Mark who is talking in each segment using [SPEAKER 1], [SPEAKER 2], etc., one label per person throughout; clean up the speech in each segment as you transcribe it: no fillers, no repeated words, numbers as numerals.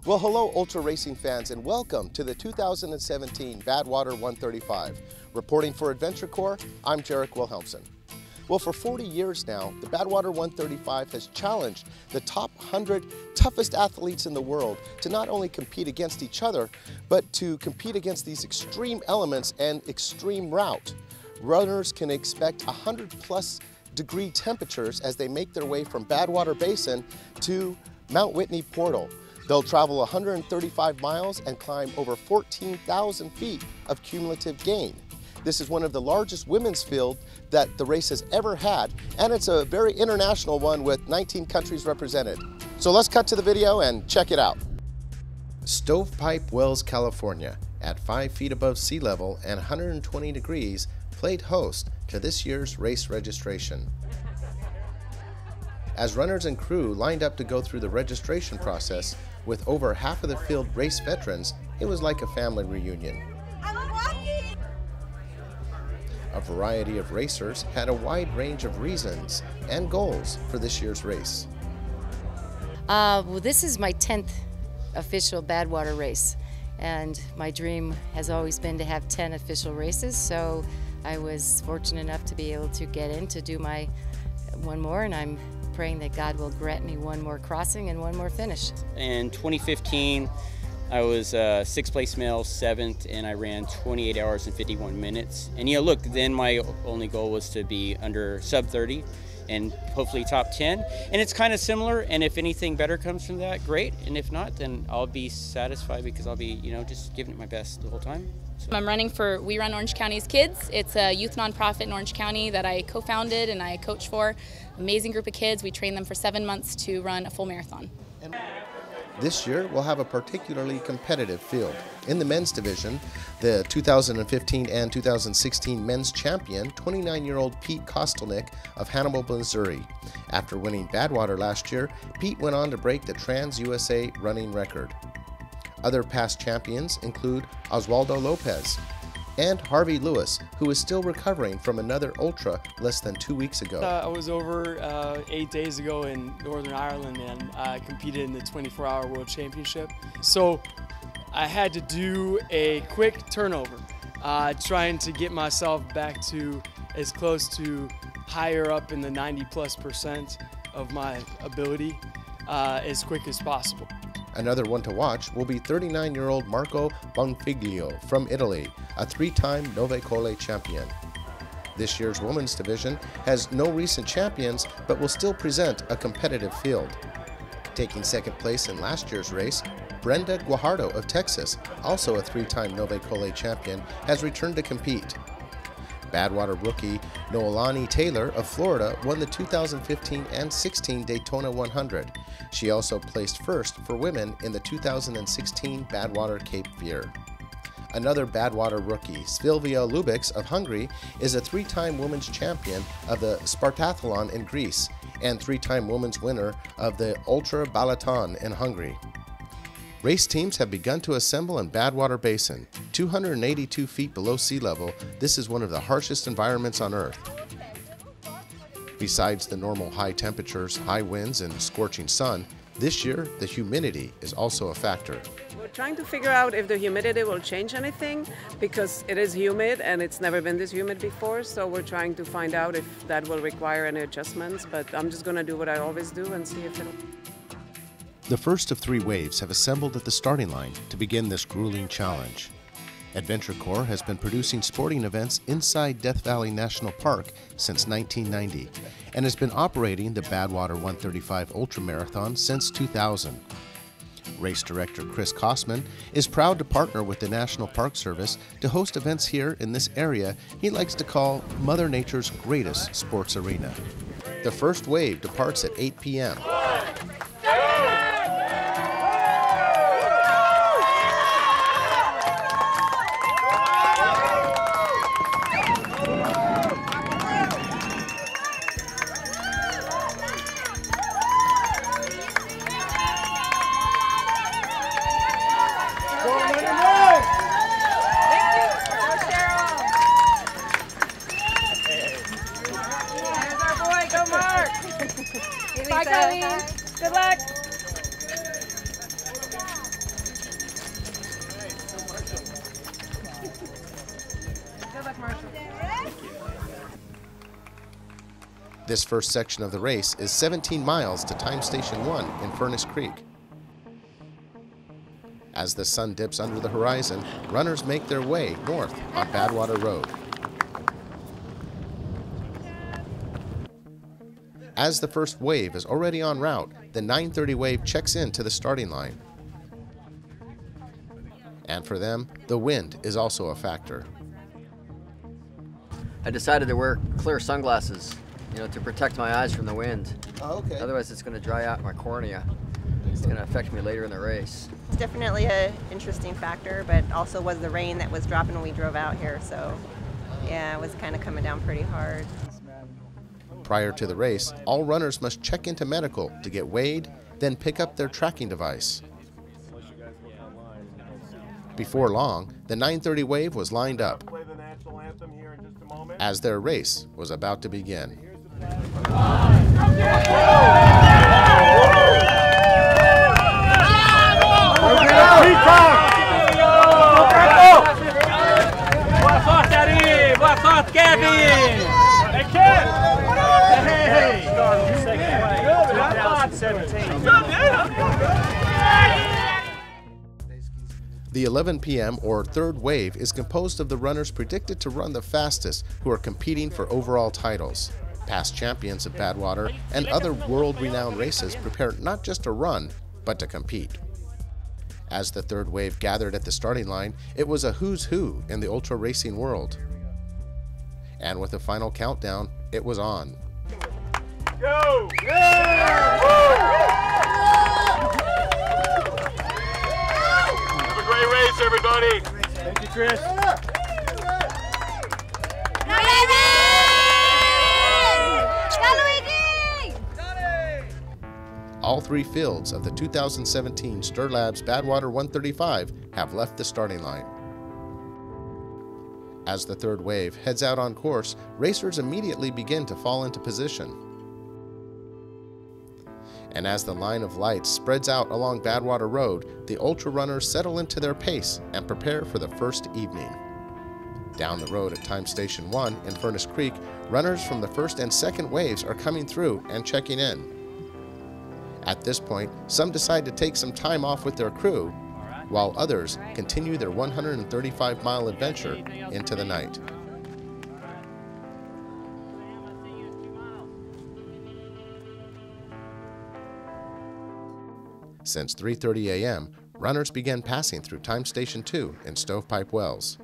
[SPEAKER 1] Well, hello ultra racing fans and welcome to the 2017 Badwater 135. Reporting for AdventureCORPS, I'm Jarek Wilhelmsen. Well, for 40 years now, the Badwater 135 has challenged the top 100 toughest athletes in the world to not only compete against each other, but to compete against these extreme elements and extreme route. Runners can expect 100+ degree temperatures as they make their way from Badwater Basin to Mount Whitney Portal. They'll travel 135 miles and climb over 14,000 feet of cumulative gain. This is one of the largest women's field that the race has ever had, and it's a very international one with 19 countries represented. So let's cut to the video and check it out. Stovepipe Wells, California, at 5 feet above sea level and 120 degrees, played host to this year's race registration. As runners and crew lined up to go through the registration process, with over half of the field race veterans, it was like a family reunion. A variety of racers had a wide range of reasons and goals for this year's race.
[SPEAKER 2] Well, this is my 10th official Badwater race, and my dream has always been to have 10 official races, so I was fortunate enough to be able to get in to do my one more, and I'm praying that God will grant me one more crossing and one more finish.
[SPEAKER 3] In 2015, I was 6th place male, 7th, and I ran 28 hours and 51 minutes. And look, then my only goal was to be under sub 30 and hopefully top 10. And it's kind of similar, and if anything better comes from that, great. And if not, then I'll be satisfied because I'll be, just giving it my best the whole time. So.
[SPEAKER 4] I'm running for We Run Orange County's Kids. It's a youth nonprofit in Orange County that I co-founded and I coach for. Amazing group of kids. We train them for 7 months to run a full marathon.
[SPEAKER 1] This year, we'll have a particularly competitive field. In the men's division, the 2015 and 2016 men's champion, 29-year-old Pete Kostelnick of Hannibal, Missouri. After winning Badwater last year, Pete went on to break the Trans-USA running record. Other past champions include Oswaldo Lopez and Harvey Lewis, who is still recovering from another ultra less than 2 weeks ago.
[SPEAKER 5] I was over 8 days ago in Northern Ireland, and I competed in the 24-hour World Championship. So I had to do a quick turnover, trying to get myself back to as close to higher up in the 90+% of my ability as quick as possible.
[SPEAKER 1] Another one to watch will be 39-year-old Marco Bonfiglio from Italy, a 3-time Nove Colle champion. This year's women's division has no recent champions, but will still present a competitive field. Taking second place in last year's race, Brenda Guajardo of Texas, also a 3-time Nove Colle champion, has returned to compete. Badwater rookie Noelani Taylor of Florida won the 2015 and 16 Daytona 100. She also placed first for women in the 2016 Badwater Cape Fear. Another Badwater rookie, Sylvia Lubix of Hungary, is a 3-time women's champion of the Spartathlon in Greece and 3-time women's winner of the Ultra Balaton in Hungary. Race teams have begun to assemble in Badwater Basin. 282 feet below sea level, this is one of the harshest environments on Earth. Besides the normal high temperatures, high winds, and scorching sun, this year the humidity is also a factor.
[SPEAKER 6] We're trying to figure out if the humidity will change anything, because it is humid and it's never been this humid before, so we're trying to find out if that will require any adjustments, but I'm just going to do what I always do and see if it'll...
[SPEAKER 1] The first of 3 waves have assembled at the starting line to begin this grueling challenge. AdventureCORPS has been producing sporting events inside Death Valley National Park since 1990 and has been operating the Badwater 135 Ultramarathon since 2000. Race director Chris Kosman is proud to partner with the National Park Service to host events here in this area he likes to call Mother Nature's greatest sports arena. The first wave departs at 8 p.m.
[SPEAKER 6] Bye, Colleen. Good luck.
[SPEAKER 1] This first section of the race is 17 miles to Time Station 1 in Furnace Creek. As the sun dips under the horizon, runners make their way north on Badwater Road. As the first wave is already en route, the 9:30 wave checks in to the starting line. And for them, the wind is also a factor.
[SPEAKER 7] I decided to wear clear sunglasses, to protect my eyes from the wind.
[SPEAKER 1] Oh, okay.
[SPEAKER 7] Otherwise, it's going to dry out my cornea. It's going to affect me later in the race.
[SPEAKER 8] It's definitely an interesting factor, but also was the rain that was dropping when we drove out here, so yeah, it was kind of coming down pretty hard.
[SPEAKER 1] Prior to the race, all runners must check into medical to get weighed, then pick up their tracking device. Before long, the 9:30 wave was lined up as their race was about to begin. The 11 p.m. or third wave is composed of the runners predicted to run the fastest who are competing for overall titles. Past champions of Badwater and other world-renowned races prepare not just to run, but to compete. As the third wave gathered at the starting line, it was a who's who in the ultra racing world. And with the final countdown, it was on.
[SPEAKER 9] Go! Yeah! Have a great race, everybody. Thank you, Chris.
[SPEAKER 1] All three fields of the 2017 Stir Labs Badwater 135 have left the starting line. As the third wave heads out on course, racers immediately begin to fall into position. And as the line of lights spreads out along Badwater Road, the ultra runners settle into their pace and prepare for the first evening. Down the road at Time Station 1 in Furnace Creek, runners from the first and second waves are coming through and checking in. At this point, some decide to take some time off with their crew, while others continue their 135-mile adventure into the night. Since 3:30 a.m., runners began passing through Time Station 2 in Stovepipe Wells.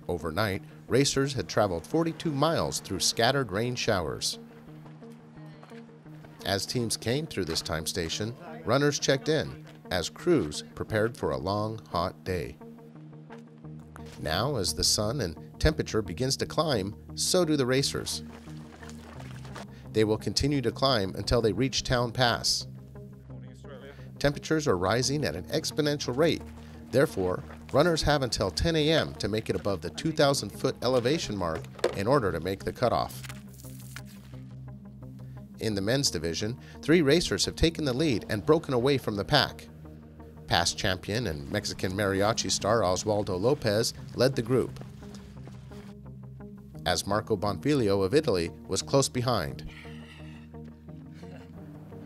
[SPEAKER 1] Overnight, racers had traveled 42 miles through scattered rain showers. As teams came through this time station, runners checked in as crews prepared for a long, hot day. Now, as the sun and temperature begins to climb, so do the racers. They will continue to climb until they reach Town Pass. Temperatures are rising at an exponential rate. Therefore, runners have until 10 a.m. to make it above the 2,000-foot elevation mark in order to make the cutoff. In the men's division, 3 racers have taken the lead and broken away from the pack. Past champion and Mexican mariachi star Oswaldo Lopez led the group, as Marco Bonfiglio of Italy was close behind,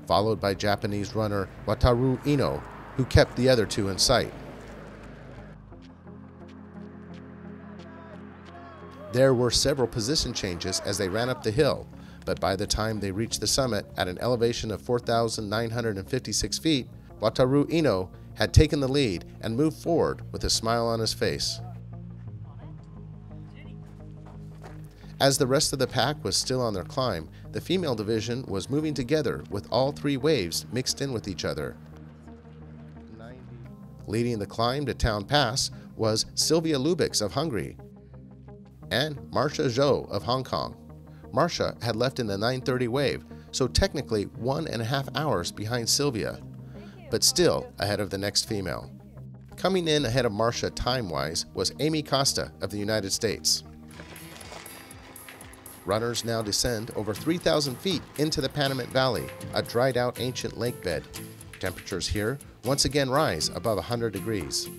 [SPEAKER 1] followed by Japanese runner Wataru Ino, who kept the other 2 in sight. There were several position changes as they ran up the hill, but by the time they reached the summit at an elevation of 4,956 feet, Wataru Ino had taken the lead and moved forward with a smile on his face. As the rest of the pack was still on their climb, the female division was moving together with all 3 waves mixed in with each other. Leading the climb to Town Pass was Sylvia Lubix of Hungary and Marcia Zhou of Hong Kong. Marcia had left in the 9:30 wave, so technically 1.5 hours behind Sylvia, but still ahead of the next female. Coming in ahead of Marcia time-wise was Amy Costa of the United States. Runners now descend over 3,000 feet into the Panamint Valley, a dried-out ancient lake bed. Temperatures here once again rise above 100 degrees.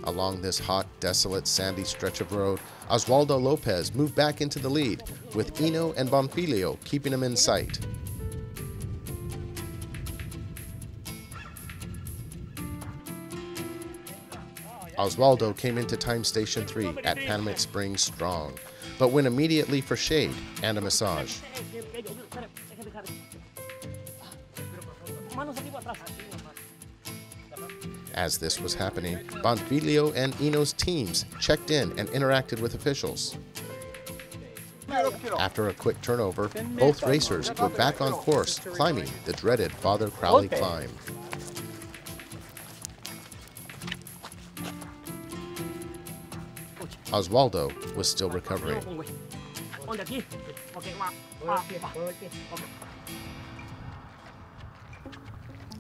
[SPEAKER 1] Along this hot, desolate, sandy stretch of road, Oswaldo Lopez moved back into the lead, with Eno and Bonfilio keeping him in sight. Oswaldo came into time station 3 at Panamint Springs strong, but went immediately for shade and a massage. As this was happening, Bonfilio and Eno's teams checked in and interacted with officials. After a quick turnover, both racers were back on course, climbing the dreaded Father Crowley climb. Oswaldo was still recovering.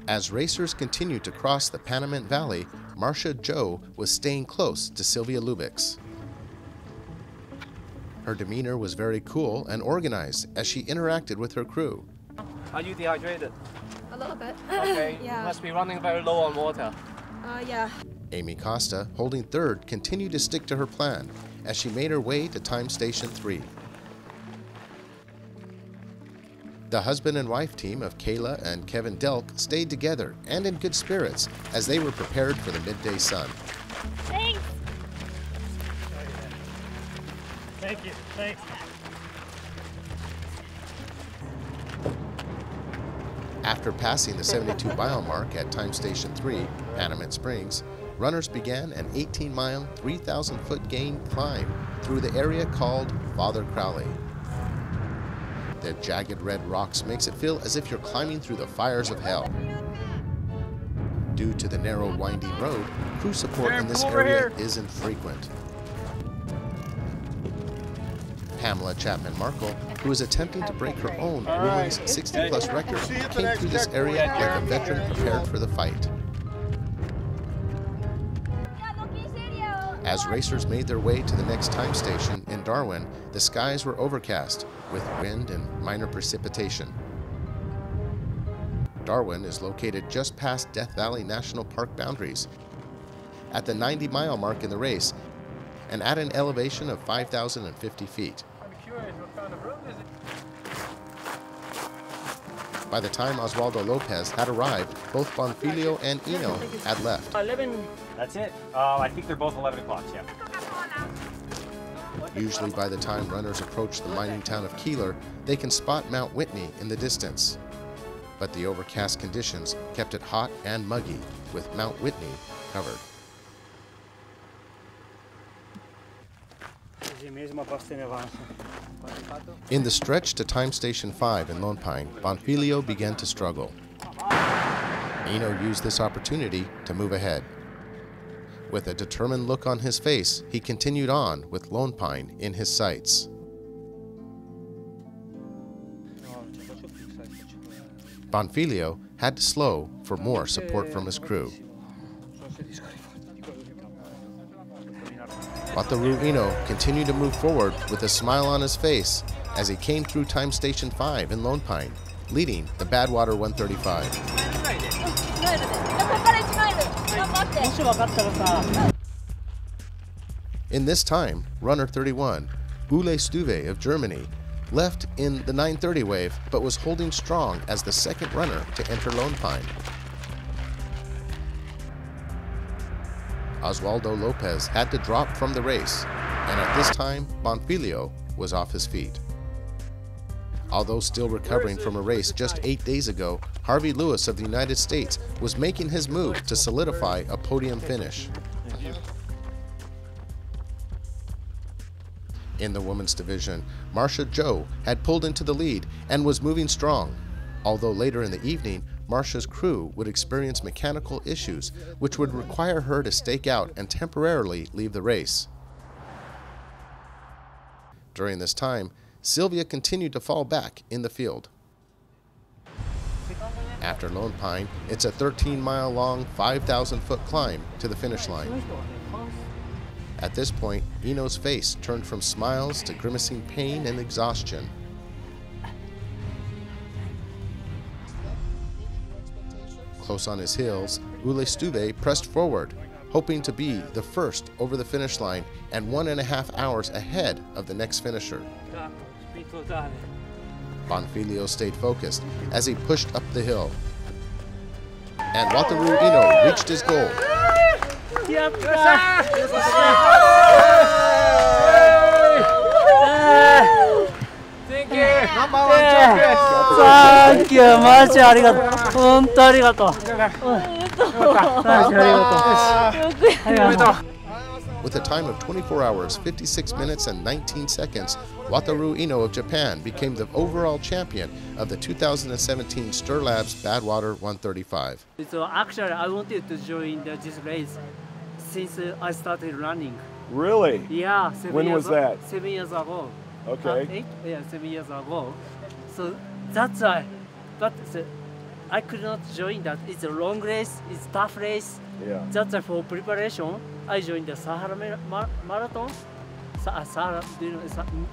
[SPEAKER 1] As racers continued to cross the Panamint Valley, Marcia Joe was staying close to Sylvia Lubix. Her demeanor was very cool and organized as she interacted with her crew.
[SPEAKER 10] Are you dehydrated?
[SPEAKER 11] A little bit.
[SPEAKER 10] Okay,
[SPEAKER 11] Yeah.
[SPEAKER 10] you must be running very low on water.
[SPEAKER 11] Yeah.
[SPEAKER 1] Amy Costa, holding third, continued to stick to her plan as she made her way to time station 3. The husband and wife team of Kayla and Kevin Delk stayed together and in good spirits as they were prepared for the midday sun.
[SPEAKER 11] Thanks.
[SPEAKER 9] Thank you. Thanks.
[SPEAKER 1] After passing the 72-mile mark at time station 3, Panamint Springs, runners began an 18-mile, 3,000-foot gain climb through the area called Father Crowley. The jagged red rocks makes it feel as if you're climbing through the fires of hell. Due to the narrow, winding road, crew support in this area is infrequent. Pamela Chapman-Markle, who is attempting to break her own women's 60-plus record, came through this area like a veteran prepared for the fight. As racers made their way to the next time station in Darwin, the skies were overcast with wind and minor precipitation. Darwin is located just past Death Valley National Park boundaries, at the 90-mile mark in the race, and at an elevation of 5,050 feet. By the time Oswaldo Lopez had arrived, both Bonfilio and Eno had left.
[SPEAKER 9] 11. That's it. I think they're both 11 o'clock, yeah.
[SPEAKER 1] Usually by the time runners approach the mining town of Keeler, they can spot Mount Whitney in the distance. But the overcast conditions kept it hot and muggy, with Mount Whitney covered. In the stretch to time station 5 in Lone Pine, Bonfilio began to struggle. Eno used this opportunity to move ahead. With a determined look on his face, he continued on with Lone Pine in his sights. Bonfilio had to slow for more support from his crew. Wataru Eno continued to move forward with a smile on his face as he came through time station 5 in Lone Pine, leading the Badwater 135. In this time, runner 31, Ule Stuve of Germany, left in the 9:30 wave but was holding strong as the second runner to enter Lone Pine. Oswaldo Lopez had to drop from the race, and at this time, Bonfilio was off his feet. Although still recovering from a race just 8 days ago, Harvey Lewis of the United States was making his move to solidify a podium finish. In the women's division, Marcia Joe had pulled into the lead and was moving strong, although later in the evening, Marcia's crew would experience mechanical issues which would require her to stake out and temporarily leave the race. During this time, Sylvia continued to fall back in the field. After Lone Pine, it's a 13-mile-long, 5,000-foot climb to the finish line. At this point, Eno's face turned from smiles to grimacing pain and exhaustion. Close on his heels, Ule Stuve pressed forward, hoping to be the first over the finish line and 1.5 hours ahead of the next finisher. Bonfiglio stayed focused as he pushed up the hill. And Wataru Ino reached his goal.
[SPEAKER 10] Thank you. Thank you. Much
[SPEAKER 1] With a time of 24 hours, 56 minutes and 19 seconds, Wataru Ino of Japan became the overall champion of the 2017 Stir Labs Badwater 135.
[SPEAKER 10] So actually, I wanted to join this race since I started running.
[SPEAKER 9] Really?
[SPEAKER 10] Yeah.
[SPEAKER 9] When was that?
[SPEAKER 10] 7 years ago.
[SPEAKER 9] Okay.
[SPEAKER 10] 7 years ago. So that's why. But I could not join that. It's a long race. It's a tough race.
[SPEAKER 9] Yeah.
[SPEAKER 10] That's why for preparation, I joined the Sahara Marathon. Sahara, do you know,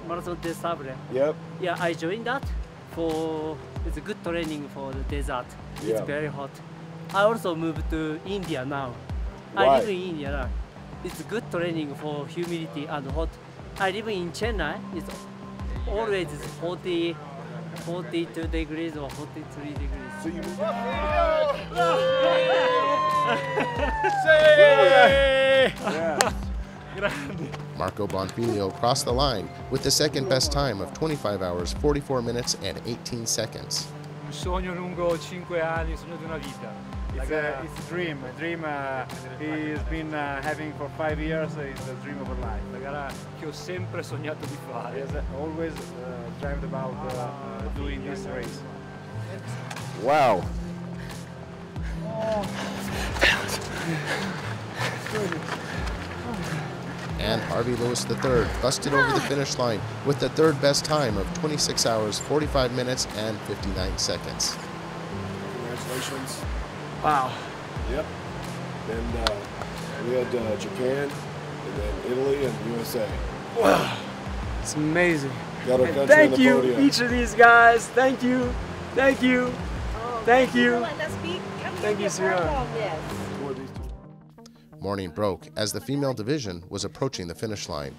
[SPEAKER 10] Marathon des Sables.
[SPEAKER 9] Yep.
[SPEAKER 10] Yeah, I joined that for, it's a good training for the desert.
[SPEAKER 9] Yeah.
[SPEAKER 10] It's very hot. I also moved to India now.
[SPEAKER 9] Why?
[SPEAKER 10] I live in India now. It's good training for humidity and hot. I live in Chennai. It's always 42 degrees or 43 degrees.
[SPEAKER 9] So you
[SPEAKER 1] Marco Bonfiglio crossed the line with the second best time of 25 hours, 44 minutes and 18 seconds.
[SPEAKER 12] Un sogno lungo 5 anni, un sogno di una vita.
[SPEAKER 13] It's a dream. A dream he's been having for 5 years. It's a dream of a life.
[SPEAKER 12] La gara che ho sempre sognato di fare.
[SPEAKER 13] He has always dreamed about doing this race.
[SPEAKER 9] Wow.
[SPEAKER 1] And Harvey Lewis III busted over the finish line with the third best time of 26 hours, 45 minutes and 59 seconds.
[SPEAKER 9] Congratulations.
[SPEAKER 5] Wow.
[SPEAKER 9] Yep. And we had Japan, and then Italy and USA.
[SPEAKER 5] Wow. It's amazing.
[SPEAKER 9] Got our
[SPEAKER 5] And
[SPEAKER 9] country
[SPEAKER 5] thank
[SPEAKER 9] on the
[SPEAKER 5] you,
[SPEAKER 9] podium.
[SPEAKER 5] each of these guys. Thank you. Thank you. Thank you. Thank you, Sarah.
[SPEAKER 1] Morning broke as the female division was approaching the finish line.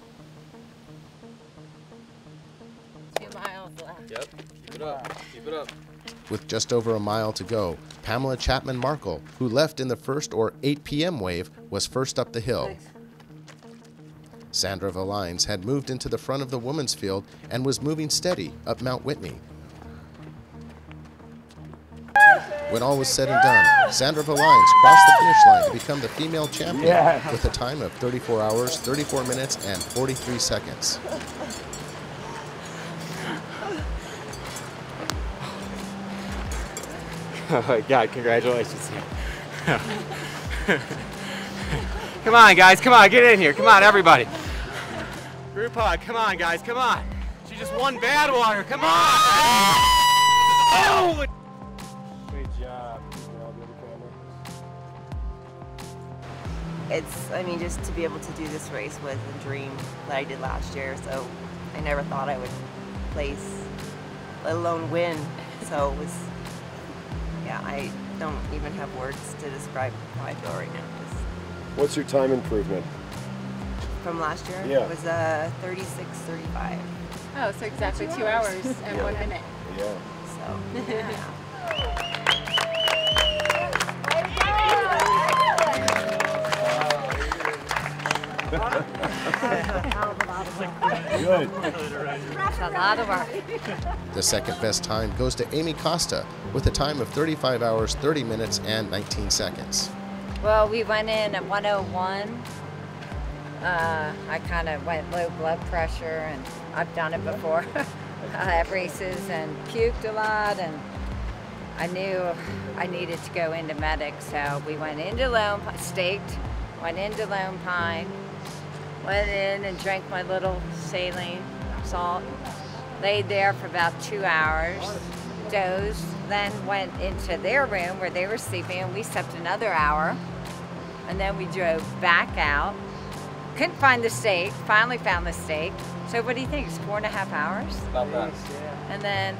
[SPEAKER 2] 2 miles left.
[SPEAKER 10] Yep. Keep it up. Keep it up.
[SPEAKER 1] With just over a mile to go, Pamela Chapman-Markle, who left in the first or 8 p.m. wave, was first up the hill. Sandra Valines had moved into the front of the women's field and was moving steady up Mount Whitney. When all was said and done, Sandra Valines crossed the finish line to become the female champion with a time of 34 hours, 34 minutes, and 43 seconds.
[SPEAKER 14] Oh my God, congratulations. Come on, guys, come on, get in here. Come on, everybody. Group hug, come on, guys, come on. She just won Badwater, come on! Oh!
[SPEAKER 9] Great job.
[SPEAKER 8] I mean, just to be able to do this race was a dream that I did last year, so I never thought I would place, let alone win. So it was, yeah, I don't even have words to describe how I feel right now.
[SPEAKER 9] What's your time improvement?
[SPEAKER 8] From last year?
[SPEAKER 9] Yeah.
[SPEAKER 8] It was 36:35.
[SPEAKER 11] Oh, so exactly 2 hours and 1 minute.
[SPEAKER 9] Yeah.
[SPEAKER 8] So, yeah.
[SPEAKER 9] Good.
[SPEAKER 2] It's a lot of work.
[SPEAKER 1] The second best time goes to Amy Costa with a time of 35 hours, 30 minutes, and 19 seconds.
[SPEAKER 15] Well, we went in at 101. I kind of went low blood pressure, and I've done it before. I had races and puked a lot, and I knew I needed to go into medic, so we went into Lone Pine, staked, went into Lone Pine, went in and drank my little saline salt, laid there for about 2 hours, dozed, then went into their room where they were sleeping, and we slept another hour, and then we drove back out. Couldn't find the stake, finally found the stake. So what do you think, it's 4.5 hours?
[SPEAKER 10] About that.
[SPEAKER 15] And then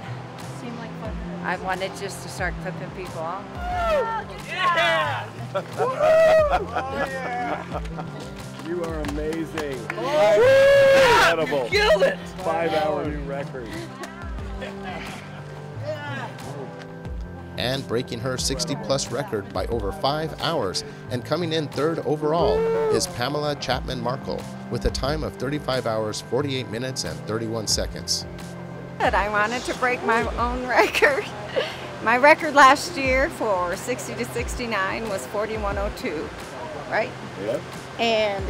[SPEAKER 11] Seemed like fun.
[SPEAKER 15] I wanted just to start clipping people off.
[SPEAKER 11] Yeah!
[SPEAKER 9] You are amazing.
[SPEAKER 10] Incredible. You killed it.
[SPEAKER 9] 5-hour new record.
[SPEAKER 1] And breaking her 60-plus record by over 5 hours and coming in third overall is Pamela Chapman Markle with a time of 35 hours, 48 minutes, and 31 seconds.
[SPEAKER 16] I wanted to break my own record. My record last year for 60 to 69 was 41:02, right?
[SPEAKER 9] Yep.
[SPEAKER 16] And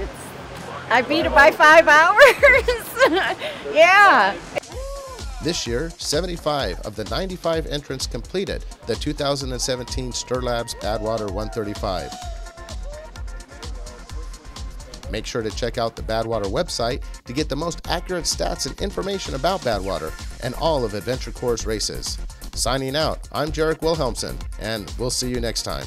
[SPEAKER 16] I beat it by 5 hours. Yeah.
[SPEAKER 1] This year, 75 of the 95 entrants completed the 2017 Stirlabs Badwater 135. Make sure to check out the Badwater website to get the most accurate stats and information about Badwater and all of AdventureCORPS races. Signing out, I'm Jarek Wilhelmsen, and we'll see you next time.